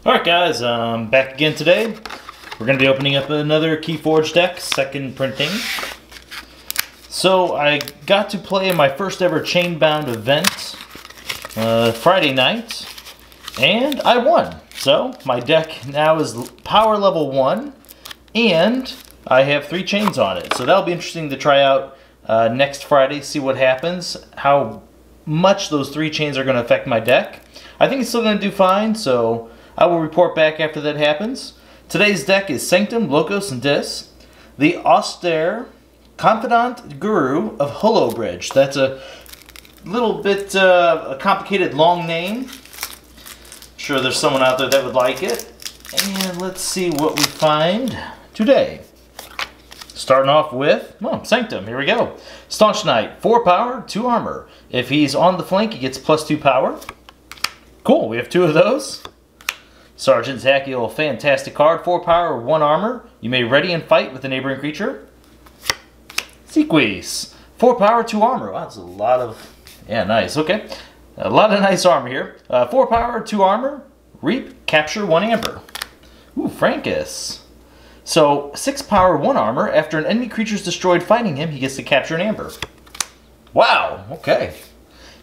Alright guys, back again today. We're going to be opening up another Keyforge deck, second printing. So I got to play in my first ever Chainbound event Friday night, and I won. So my deck now is power level 1, and I have 3 chains on it. So that'll be interesting to try out next Friday, see what happens, how much those 3 chains are going to affect my deck. I think it's still going to do fine, so I will report back after that happens. Today's deck is Sanctum, Logos, and Dis. The Austere Confidant Guru of Hollow Bridge. That's a little bit a complicated long name. I'm sure there's someone out there that would like it. And let's see what we find today. Starting off with, Sanctum, here we go. Staunch Knight, 4 power, 2 armor. If he's on the flank, he gets +2 power. Cool, we have 2 of those. Sergeant Zachiel, fantastic card, 4 power, 1 armor. You may ready and fight with a neighboring creature. Sequise, 4 power, 2 armor. Wow, that's a lot of, yeah, nice, okay. A lot of nice armor here. 4 power, 2 armor. Reap, capture, 1 amber. Ooh, Frankus. So, 6 power, 1 armor. After an enemy creature is destroyed fighting him, he gets to capture an amber. Wow, okay.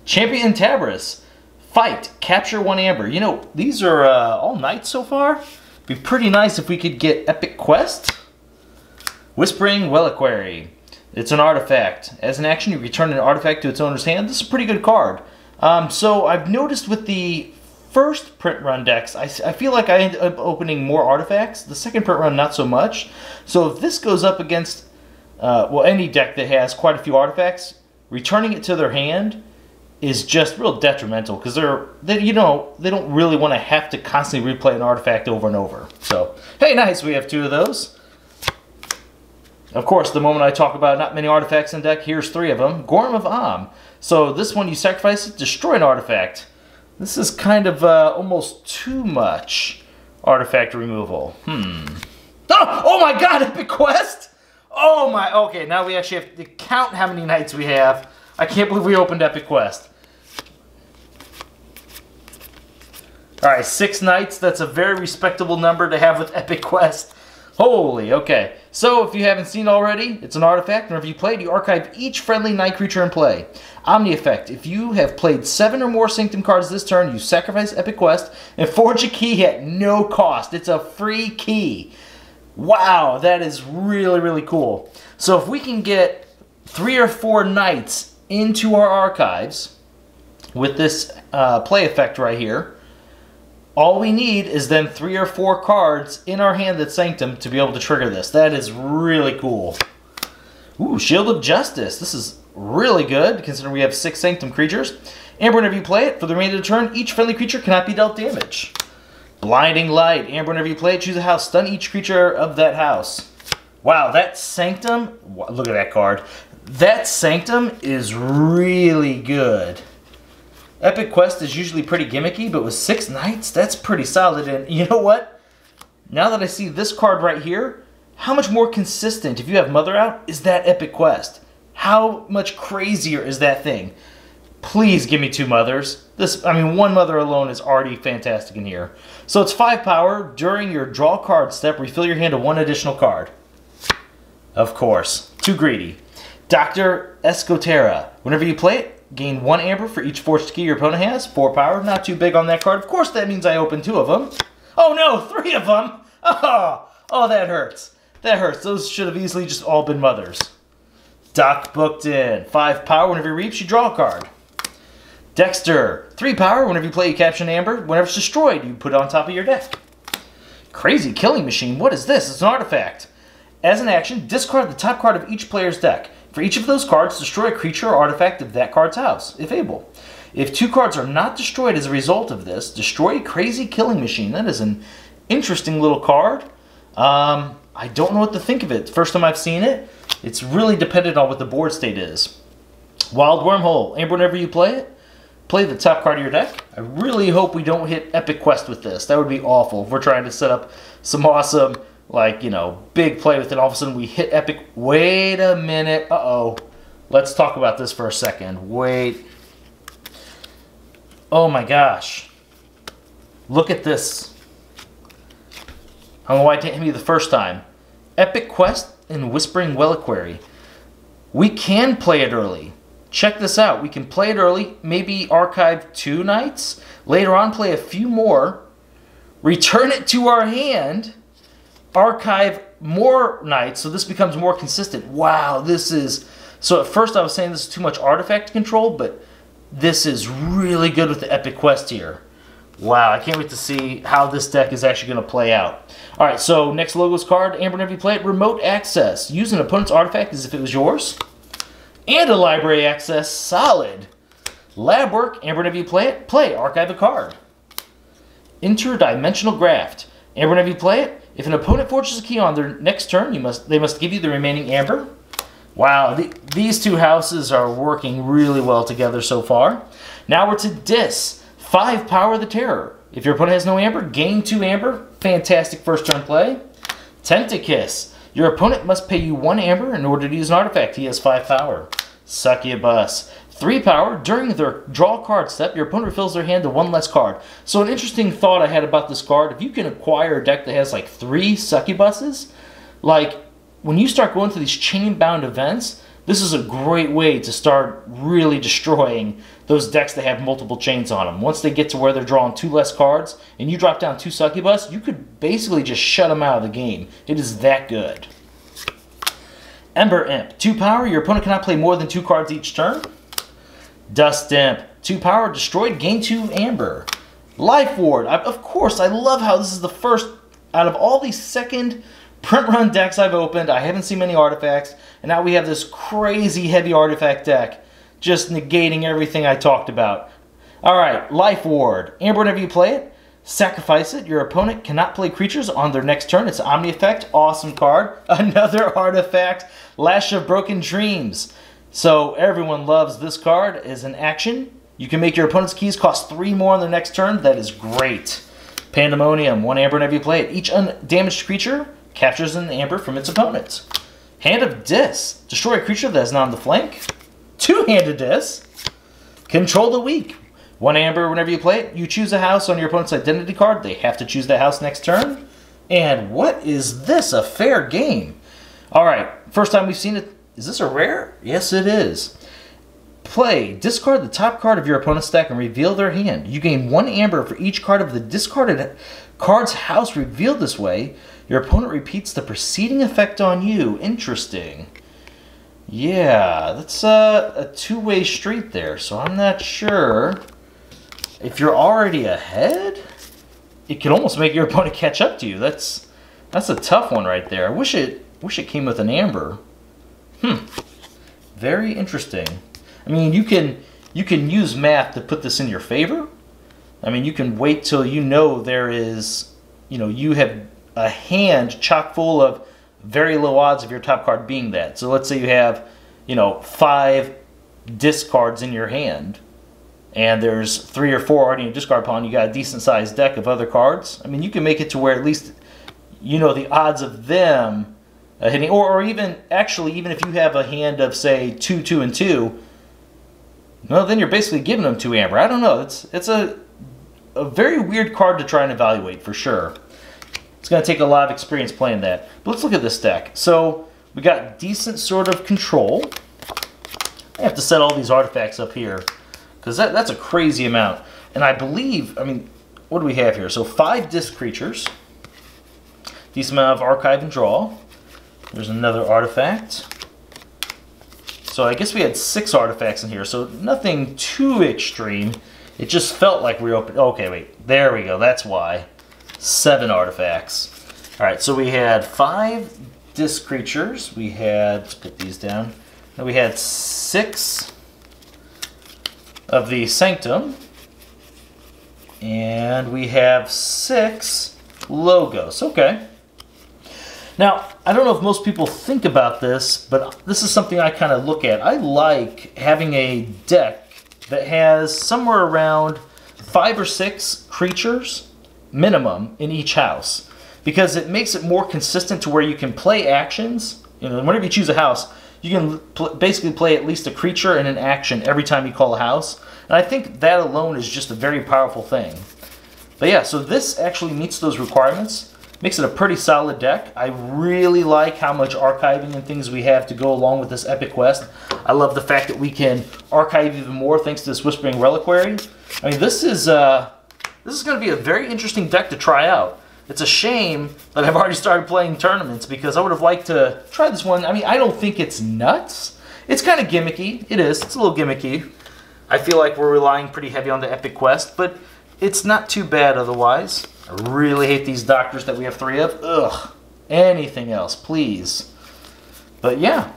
Champion Tabris. Fight, capture 1 amber. You know, these are all knights so far. Be pretty nice if we could get Epic Quest. Whispering Reliquary. It's an artifact. As an action, you return an artifact to its owner's hand. This is a pretty good card. So I've noticed with the first print run decks, I feel like I end up opening more artifacts. The second print run, not so much. So if this goes up against, well, any deck that has quite a few artifacts, returning it to their hand is just real detrimental because they don't really want to have to constantly replay an artifact over and over. So, hey, nice, we have 2 of those. Of course, the moment I talk about not many artifacts in deck, here's 3 of them. Gorm of Am. So this one, you sacrifice it, destroy an artifact. This is kind of almost too much artifact removal. Oh my god, Epic Quest! Oh my, okay, now we actually have to count how many knights we have. I can't believe we opened Epic Quest. Alright, 6 knights. That's a very respectable number to have with Epic Quest. Holy, okay. So, if you haven't seen already, it's an artifact. Whenever you play it, you archive each friendly knight creature in play. Omni Effect. If you have played 7 or more Sanctum cards this turn, you sacrifice Epic Quest and forge a key at no cost. It's a free key. Wow, that is really, really cool. So, if we can get 3 or 4 knights into our archives with this play effect right here, all we need is then 3 or 4 cards in our hand that's Sanctum to be able to trigger this. That is really cool. Ooh, Shield of Justice. This is really good considering we have 6 Sanctum creatures. Amber, whenever you play it, for the remainder of the turn, each friendly creature cannot be dealt damage. Blinding Light. Amber, whenever you play it, choose a house. Stun each creature of that house. Wow, that Sanctum, look at that card. That Sanctum is really good. Epic Quest is usually pretty gimmicky, but with 6 knights, that's pretty solid. And you know what? Now that I see this card right here, how much more consistent, if you have Mother out, is that Epic Quest? How much crazier is that thing? Please give me 2 Mothers. I mean, 1 Mother alone is already fantastic in here. So it's 5 power. During your draw card step, refill your hand to 1 additional card. Of course. Too greedy. Dr. Escotera. Whenever you play it, gain 1 amber for each forged key your opponent has. 4 power. Not too big on that card. Of course, that means I open 2 of them. Oh no, 3 of them. Oh, that hurts. That hurts. Those should have easily just all been Mothers. Doc booked in. 5 power. Whenever you reach, you draw a card. Dexter. 3 power. Whenever you play, you capture an amber. Whenever it's destroyed, you put it on top of your deck. Crazy Killing Machine. What is this? It's an artifact. As an action, discard the top card of each player's deck. For each of those cards, destroy a creature or artifact of that card's house, if able. If 2 cards are not destroyed as a result of this, destroy a Crazy Killing Machine. That is an interesting little card. I don't know what to think of it. First time I've seen it. It's really dependent on what the board state is. Wild Wormhole. Amber, whenever you play it, play the top card of your deck. I really hope we don't hit Epic Quest with this. That would be awful if we're trying to set up some awesome, like, you know, big play with it. All of a sudden we hit Epic. Wait a minute. Uh-oh. Let's talk about this for a second. Wait. Oh my gosh. Look at this. I don't know why it didn't hit me the first time. Epic Quest and Whispering Reliquary. We can play it early. Check this out. We can play it early, maybe archive 2 nights, later on play a few more, return it to our hand, archive more nights, so this becomes more consistent. Wow, this is... So at first I was saying this is too much artifact control, but this is really good with the Epic Quest here. Wow, I can't wait to see how this deck is actually going to play out. Alright, so next Logos card, Amber, whenever you play it, Remote Access. Use an opponent's artifact as if it was yours. And a Library Access, solid. Lab Work, Amber, whenever you play it, archive a card. Interdimensional Graft. Amber, whenever you play it, if an opponent forges a key on their next turn, they must give you the remaining Amber. Wow, these two houses are working really well together so far. Now we're to Dis. 5 Power of the Terror. If your opponent has no Amber, gain 2 Amber. Fantastic first turn play. Tentakiss. Your opponent must pay you 1 Amber in order to use an artifact. He has 5 power. Succubus. 3 power. During their draw card step, your opponent refills their hand to 1 less card. So an interesting thought I had about this card, if you can acquire a deck that has like 3 Succubuses, like when you start going through these chain-bound events, this is a great way to start really destroying those decks that have multiple chains on them. Once they get to where they're drawing 2 less cards, and you drop down 2 Succubus, you could basically just shut them out of the game. It is that good. Ember Imp. 2 power, your opponent cannot play more than 2 cards each turn. Dust Imp. 2 power, destroyed, gain 2 Amber. Life Ward. Of course, I love how this is the first out of all these second print run decks I've opened. I haven't seen many artifacts, and now we have this crazy heavy artifact deck, just negating everything I talked about. Alright, Life Ward. Amber, whenever you play it, sacrifice it. Your opponent cannot play creatures on their next turn. It's Omni Effect. Awesome card. Another artifact, Lash of Broken Dreams. So everyone loves this card as an action. You can make your opponent's keys cost 3 more on their next turn. That is great. Pandemonium. 1 Amber whenever you play it. Each undamaged creature captures an Amber from its opponent. Hand of Dis. Destroy a creature that is not on the flank. 2 Hand of Dis. Control the Weak. 1 Amber whenever you play it. You choose a house on your opponent's identity card. They have to choose that house next turn. And what is this? A fair game. Alright, first time we've seen it. Is this a rare? Yes, it is. Play. Discard the top card of your opponent's deck and reveal their hand. You gain 1 Amber for each card of the discarded card's house revealed this way. Your opponent repeats the preceding effect on you. Interesting. Yeah, that's a two-way street there, so I'm not sure. If you're already ahead, it could almost make your opponent catch up to you. That's a tough one right there. I wish it came with an Amber. Very interesting. I mean, you can use math to put this in your favor. I mean, you can wait till you know there is, you have a hand chock full of very low odds of your top card being that. So let's say you have, 5 discards in your hand, and there's 3 or 4 already in your discard pile, and you got a decent sized deck of other cards. I mean, you can make it to where at least the odds of them hitting, or even if you have a hand of say 2, 2, and 2, well, then you're basically giving them 2 Amber. I don't know. It's a very weird card to try and evaluate for sure. It's going to take a lot of experience playing that. But let's look at this deck. So we got decent sort of control. I have to set all these artifacts up here because that's a crazy amount. And I believe, what do we have here? So 5 disc creatures. Decent amount of archive and draw. There's another artifact. So I guess we had 6 artifacts in here, so nothing too extreme. It just felt like we opened... Okay, wait. There we go. That's why. 7 artifacts. Alright, so we had 5 disc creatures. We had... Let's put these down. And we had 6 of the Sanctum. And we have 6 logos. Okay. Now, I don't know if most people think about this, but this is something I kind of look at. I like having a deck that has somewhere around 5 or 6 creatures minimum in each house, because it makes it more consistent to where you can play actions. Whenever you choose a house, you can basically play at least a creature and an action every time you call a house. And I think that alone is just a very powerful thing. But yeah, so this actually meets those requirements. Makes it a pretty solid deck. I really like how much archiving and things we have to go along with this epic quest. I love the fact that we can archive even more thanks to this Whispering Reliquary. I mean, this is going to be a very interesting deck to try out. It's a shame that I've already started playing tournaments because I would have liked to try this one. I mean, I don't think it's nuts. It's kind of gimmicky. It is. It's a little gimmicky. I feel like we're relying pretty heavy on the epic quest, but it's not too bad otherwise. I really hate these doctors that we have 3 of. Ugh. Anything else, please. But yeah.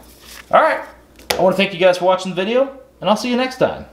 Alright. I want to thank you guys for watching the video, and I'll see you next time.